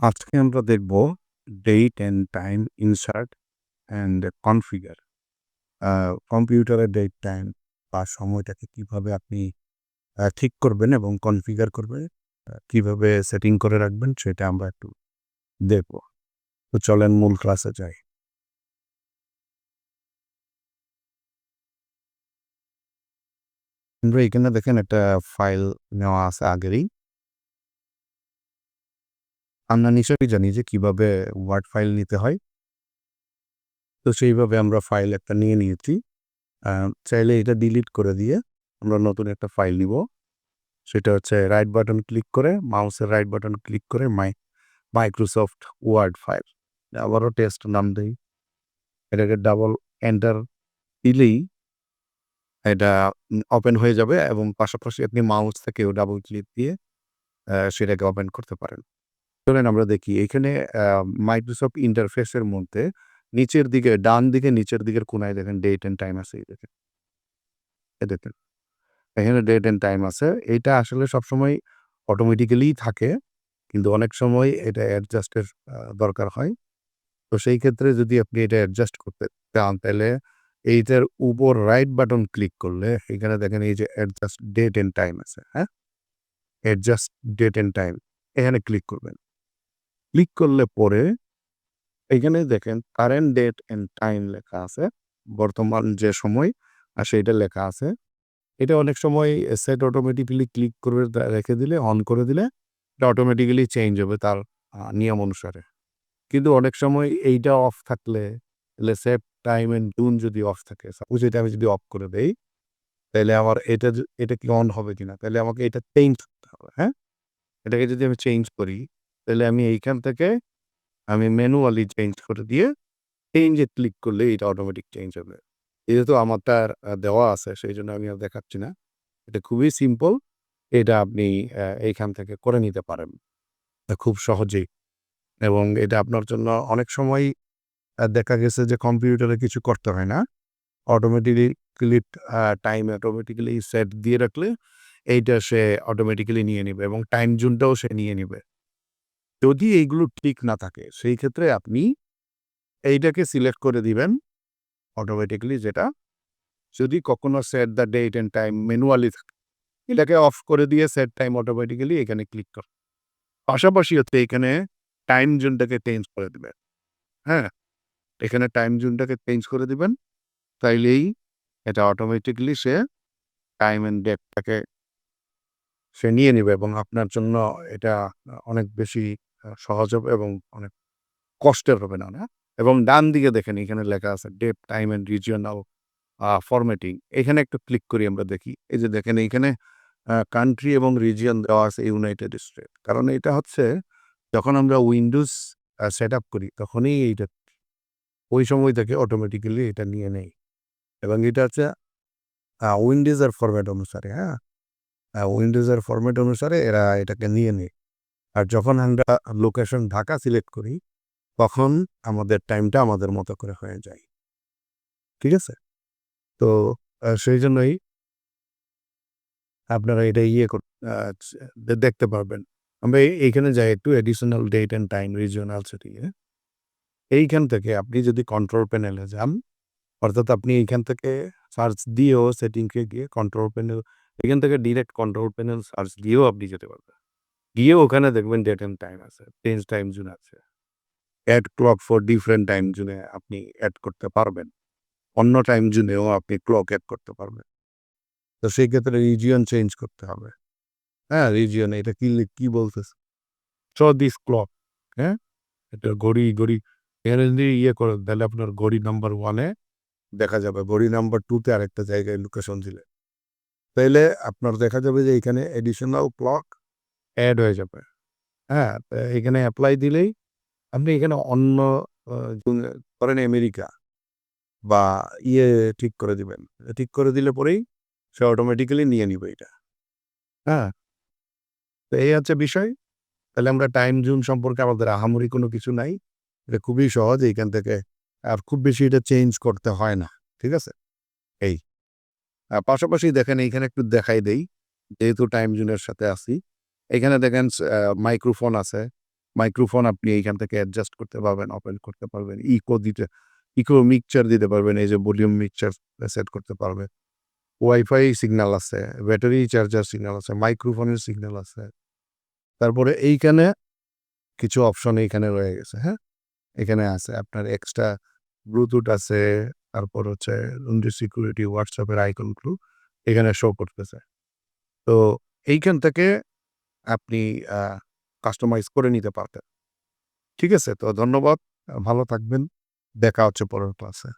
আজকে আমরা দেখব date and time insert and configure. কম্পিউটারের ডেট টাইম বা সময়টাকে কিভাবে আপনি ঠিক করবেন এবং কনফিগার করবেন, কিভাবে সেটিং করে রাখবেন সেটা আমরা একটু দেখব। তো চলেন মূল ক্লাসে যাই। আমরা এখানে দেখেন একটা ফাইল নেওয়া আছে আগেরই। আমরা নিশ্চয়ই জানি যে কিভাবে ওয়ার্ড ফাইল নিতে হয়। তো সেইভাবে আমরা ফাইল একটা নিয়ে নিয়েছি। চাইলে এটা ডিলিট করে দিয়ে আমরা নতুন একটা ফাইল নিব। সেটা হচ্ছে রাইট বাটন ক্লিক করে মাউসের রাইট বাটন ক্লিক করে মাইক্রোসফট ওয়ার্ড ফাইল। আবারও টেস্ট নাম দেই। এটাকে ডাবল এন্টার দিলেই এটা ওপেন হয়ে যাবে এবং পাশাপাশি আপনি মাউস থেকেও ডাবল ক্লিক দিয়ে সেটাকে ওপেন করতে পারেন। চলেন আমরা দেখি এখানে মাইক্রোসফট ইন্টারফেসের মধ্যে নিচের দিকে ডান দিকে নিচের দিকের কোনায় দেখেন ডেট অ্যান্ড টাইম আছে। এই দেখেন, এই দেখেন এখানে ডেট অ্যান্ড টাইম আছে। এটা আসলে সবসময় অটোমেটিক্যালিই থাকে। কিন্তু অনেক সময় এটা অ্যাডজাস্টের দরকার হয়। তো সেই ক্ষেত্রে যদি আপনি এটা অ্যাডজাস্ট করতে চান তাহলে এইটার উপর রাইট বাটন ক্লিক করলে এখানে দেখেন এই যে অ্যাডজাস্ট ডেট অ্যান্ড টাইম আছে, হ্যাঁ? অ্যাডজাস্ট ডেট অ্যান্ড টাইম এখানে ক্লিক করবেন। ক্লিক করলে পরে এখানে দেখেন কারেন্ট ডেট অ্যান্ড টাইম লেখা আছে। বর্তমান যে সময় সেইটা লেখা আছে। এটা অনেক সময় সেট অটোমেটিক্যালি ক্লিক করে রেখে দিলে অন করে দিলে এটা অটোমেটিক্যালি চেঞ্জ হবে তার নিয়ম অনুসারে। কিন্তু অনেক সময় এইটা অফ থাকলে সেভ টাইম এন্ড টুন যদি অফ থাকে, সাপোজ এটা আমি যদি অফ করে দেই, তাহলে আমার এটা কি অন হবে কিনা? তাহলে আমাকে এটা চেঞ্জ করতে হবে, হ্যাঁ? এটাকে যদি আমি চেঞ্জ করি, তাহলে আমি এইখান থেকে আমি ম্যানুয়ালি চেঞ্জ করে দিয়ে চেঞ্জ এ ক্লিক করলে এটা অটোমেটিক চেঞ্জ হবে। যেহেতু আমারটা দেওয়া আছে সেইজন্য আমি আর দেখাচ্ছি না। এটা খুবই সিম্পল। এটা আপনি এইখান থেকে করে নিতে পারেন খুব সহজেই এবং এটা আপনার জন্য অনেক সময় দেখা গেছে যে কম্পিউটারে কিছু করতে হয় না। অটোমেটিক্যালি টাইম অটোমেটিক্যালি সেট দিয়ে রাখলে এইটা সে অটোমেটিক্যালি নিয়ে নিবে এবং টাইম জোনটাও সে নিয়ে নিবে। যদি এইগুলো ঠিক না থাকে সেই ক্ষেত্রে আপনি এইটাকে সিলেক্ট করে দিবেন অটোমেটিক্যালি যেটা। যদি কখনো set the date and time manually থাকে, এটাকে অফ করে দিয়ে সেট টাইম অটোমেটিক্যালি এখানে ক্লিক করুন। পাশাপাশি হচ্ছে এখানে টাইম জোনটাকে চেঞ্জ করে দিবেন। হ্যাঁ? এখানে টাইম জোনটাকে চেঞ্জ করে দিবেন। তাইলেই এটা অটোমেটিক্যালি সে টাইম অ্যান্ড ডেটটাকে সে নিয়ে নিবে এবং আপনার জন্য এটা অনেক বেশি সহজ হবে এবং অনেক কষ্টের হবে না, না? এবং ডান দিকে দেখেন এখানে লেখা আছে date, time and regional formatting. এখানে একটু ক্লিক করি আমরা দেখি। এই যে দেখেন এইখানে কান্ট্রি এবং রিজিয়ন দেওয়া আছে ইউনাইটেড স্টেট। কারণ এটা হচ্ছে যখন আমরা উইন্ডোজ সেটআপ করি তখনই এইটা ওই সময় থেকে অটোমেটিক্যালি এটা নিয়ে নেয় এবং এটা হচ্ছে উইন্ডোজের ফরম্যাট অনুসারে, হ্যাঁ? উইন্ডোজের ফরম্যাট অনুসারে এরা এটাকে নিয়ে নেয়। আর যখন আমরা লোকেশন ঢাকা সিলেক্ট করি, তখন আমাদের টাইমটা আমাদের মতো করে হয়ে যায়। ঠিক আছে? তো সেইজন্যই আপনারা এটা ইয়ে কর আ দেখতে পারবেন। আমরা এইখানে যাই একটু additional date and time regional setting এ। এইখান থেকে আপনি যদি কন্ট্রোল প্যানেলে যান, অর্থাৎ আপনি এইখান থেকে সার্চ দিয়েও সেটিংসে গিয়ে কন্ট্রোল প্যানেল এখান থেকে ডিরেক্ট কন্ট্রোল প্যানেল সার্চ দিয়েও আপনি যেতে পারবেন। গিয়ে ওখানে দেখবেন ডেট অ্যান্ড টাইম আছে, চেঞ্জ টাইম জোন আছে। Add clock for different time জোনে আপনি এড করতে পারবেন। অন্য টাইম জোনেও আপনি ক্লক এড করতে পারবেন। তো সেই ক্ষেত্রে রিজিয়ন চেঞ্জ করতে হবে। হ্যাঁ? রিজিয়ন এটা কি বলতেছে? শো দিস ক্লক, হ্যাঁ? এটা ঘড়ি এখানে যদি ইয়ে করেন তাহলে আপনার ঘড়ি নাম্বার 1 এ দেখা যাবে। ঘড়ি নাম্বার 2 তে আরেকটা জায়গায় লোকেশন দিলে। তাইলে আপনার দেখা যাবে যে এখানে অ্যাডিশনাল ক্লক এড হয়ে যাবে। হ্যাঁ? তো এখানে এপ্লাই দিলেই আপনি এখানে অন্য আ ধরেন আমেরিকা বা ইয়ে ঠিক করে দিবেন। ঠিক করে দিলে পরেই সে অটোমেটিক্যালি নিয়ে নিবে এটা। হ্যাঁ? তো এই হচ্ছে বিষয়। তাহলে আমরা টাইম জোন সম্পর্কে আমাদের আহামরি কোনো কিছু নাই। এটা খুবই সহজ এইখান থেকে আর খুব বেশি এটা চেঞ্জ করতে হয় না। ঠিক আছে? এই। পাশাপাশি দেখেন এইখানে একটু দেখাই দেই। যেহেতু টাইম জোনের সাথে আছি। এখানে দেখেন মাইক্রোফোন আছে। মাইক্রোফোন আপনি এইখান থেকে অ্যাডজাস্ট করতে পারবেন, ওপেন করতে পারবেন। ইকো মিক্সচার দিতে পারবেন, এই যে ভলিউম মিক্সচার সেট করতে পারবেন। ওয়াইফাই সিগন্যাল আছে, ব্যাটারি চার্জার সিগন্যাল আছে, মাইক্রোফোনের সিগন্যাল আছে। তারপরে এইখানে কিছু অপশন এইখানে রয়ে গেছে, হ্যাঁ? এখানে আছে আপনার এক্সট্রা ব্লুটুথ আছে, তারপর হচ্ছে সিকিউরিটি, হোয়াটসঅ্যাপের আইকনগুলো এখানে শো করতেছে। তো এইখান থেকে আপনি আ কাস্টমাইজ করে নিতে পারবেন। ঠিক আছে? তো ধন্যবাদ। ভালো থাকবেন। দেখা হচ্ছে পরের ক্লাসে।